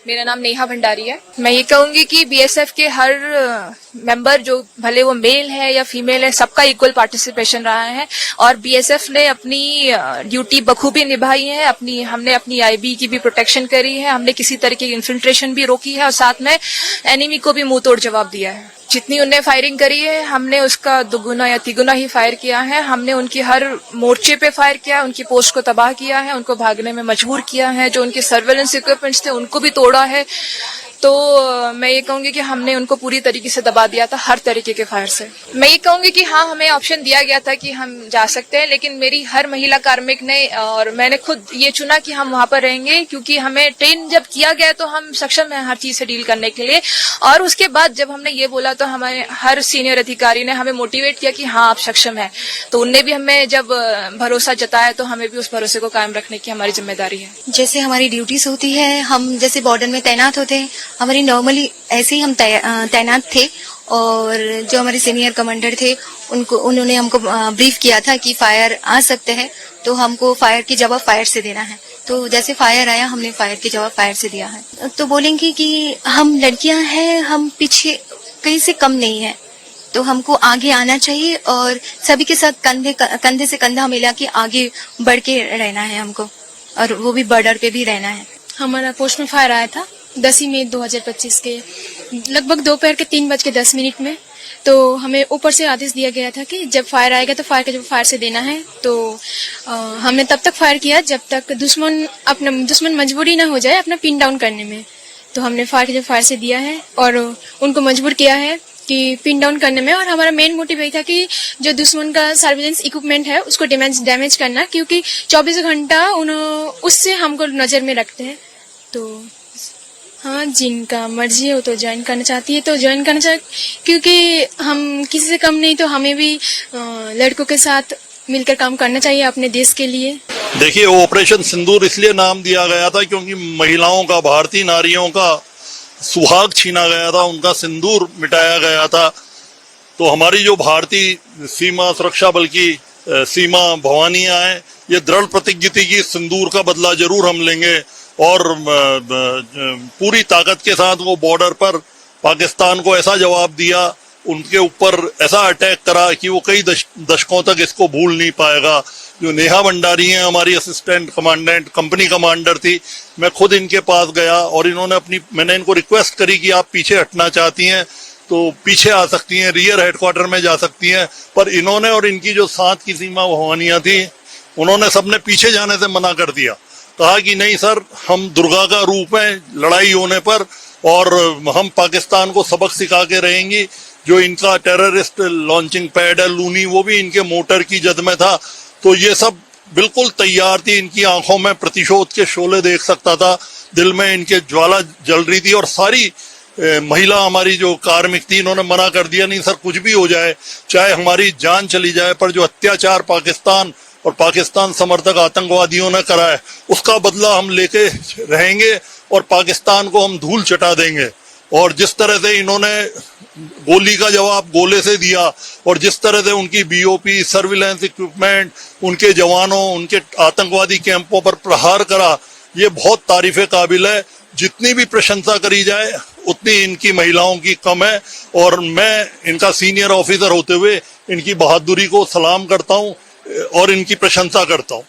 मेरा नाम नेहा भंडारी है। मैं ये कहूंगी कि बीएसएफ के हर मेंबर, जो भले वो मेल है या फीमेल है, सबका इक्वल पार्टिसिपेशन रहा है और बीएसएफ ने अपनी ड्यूटी बखूबी निभाई है। हमने अपनी आईबी की भी प्रोटेक्शन करी है, हमने किसी तरह की इन्फिल्ट्रेशन भी रोकी है और साथ में एनिमी को भी मुंह तोड़ जवाब दिया है। जितनी उनने फायरिंग करी है, हमने उसका दुगुना या तिगुना ही फायर किया है। हमने उनकी हर मोर्चे पे फायर किया, उनकी पोस्ट को तबाह किया है, उनको भागने में मजबूर किया है, जो उनके सर्वेलेंस इक्विपमेंट्स थे उनको भी तोड़ा है। तो मैं ये कहूंगी कि हमने उनको पूरी तरीके से दबा दिया था हर तरीके के फायर से। मैं ये कहूंगी कि हाँ, हमें ऑप्शन दिया गया था कि हम जा सकते हैं, लेकिन मेरी हर महिला कार्मिक ने और मैंने खुद ये चुना कि हम वहां पर रहेंगे, क्योंकि हमें ट्रेन जब किया गया तो हम सक्षम हैं हर चीज से डील करने के लिए। और उसके बाद जब हमने ये बोला तो हमारे हर सीनियर अधिकारी ने हमें मोटिवेट किया कि हाँ, आप सक्षम है। तो उनने भी हमें जब भरोसा जताया तो हमें भी उस भरोसे को कायम रखने की हमारी जिम्मेदारी है। जैसे हमारी ड्यूटीज होती है, हम जैसे बॉर्डर में तैनात होते हैं, हमारी नॉर्मली ऐसे ही हम तैनात थे और जो हमारे सीनियर कमांडर थे उन्होंने हमको ब्रीफ किया था कि फायर आ सकते हैं, तो हमको फायर की जवाब फायर से देना है। तो जैसे फायर आया, हमने फायर की जवाब फायर से दिया है। तो बोलेंगे कि हम लड़कियां हैं, हम पीछे कहीं से कम नहीं है, तो हमको आगे आना चाहिए और सभी के साथ कंधे से कंधा मिला के आगे बढ़ के रहना है हमको, और वो भी बॉर्डर पे भी रहना है। हमारा पोस्ट में फायर आया था 10 मई 2025 के लगभग दोपहर के 3:10 में। तो हमें ऊपर से आदेश दिया गया था कि जब फायर आएगा तो फायर का जब फायर से देना है। तो हमने तब तक फायर किया जब तक दुश्मन मजबूरी ना हो जाए अपना पिन डाउन करने में। तो हमने फायर का जब फायर से दिया है और उनको मजबूर किया है कि पिन डाउन करने में। और हमारा मेन मोटिव यही था कि जो दुश्मन का सर्विलेंस इक्विपमेंट है उसको डैमेज करना, क्योंकि 24 घंटा उससे हमको नजर में रखते हैं। तो हाँ, जिनका मर्जी है वो तो ज्वाइन करना चाहती है तो ज्वाइन करना चाहिए, क्योंकि हम किसी से कम नहीं, तो हमें भी लड़कों के साथ मिलकर काम करना चाहिए अपने देश के लिए। देखिए, ऑपरेशन सिंदूर इसलिए नाम दिया गया था क्योंकि महिलाओं का, भारतीय नारियों का सुहाग छीना गया था, उनका सिंदूर मिटाया गया था। तो हमारी जो भारतीय सीमा सुरक्षा बल की सीमा भवानियां हैं, ये दृढ़ प्रतिज्ञ थी कि सिंदूर का बदला जरूर हम लेंगे और पूरी ताकत के साथ वो बॉर्डर पर पाकिस्तान को ऐसा जवाब दिया, उनके ऊपर ऐसा अटैक करा कि वो कई दशकों तक इसको भूल नहीं पाएगा। जो नेहा भंडारी हैं, हमारी असिस्टेंट कमांडेंट, कंपनी कमांडर थी, मैं खुद इनके पास गया और मैंने इनको रिक्वेस्ट करी कि आप पीछे हटना चाहती हैं तो पीछे आ सकती हैं, रियर हेडक्वार्टर में जा सकती हैं। पर इन्होंने और इनकी जो साथ की सीमा भवानियां थी, उन्होंने सबने पीछे जाने से मना कर दिया। कहा कि नहीं सर, हम दुर्गा का रूप है लड़ाई होने पर और हम पाकिस्तान को सबक सिखा के रहेंगी। जो इनका टेररिस्ट लॉन्चिंग पैड है लूनी, वो भी इनके मोटर की जद में था। तो ये सब बिल्कुल तैयार थी, इनकी आंखों में प्रतिशोध के शोले देख सकता था, दिल में इनके ज्वाला जल रही थी। और सारी महिला हमारी जो कार्मिक थी, इन्होंने मना कर दिया, नहीं सर, कुछ भी हो जाए, चाहे हमारी जान चली जाए, पर जो अत्याचार पाकिस्तान और पाकिस्तान समर्थक आतंकवादियों ने करा है उसका बदला हम लेके रहेंगे और पाकिस्तान को हम धूल चटा देंगे। और जिस तरह से इन्होंने गोली का जवाब गोले से दिया और जिस तरह से उनकी बीओपी, सर्विलेंस इक्विपमेंट, उनके जवानों, उनके आतंकवादी कैंपों पर प्रहार करा, ये बहुत तारीफे काबिल है। जितनी भी प्रशंसा करी जाए उतनी इनकी महिलाओं की कम है और मैं इनका सीनियर ऑफिसर होते हुए इनकी बहादुरी को सलाम करता हूँ और इनकी प्रशंसा करता हूँ।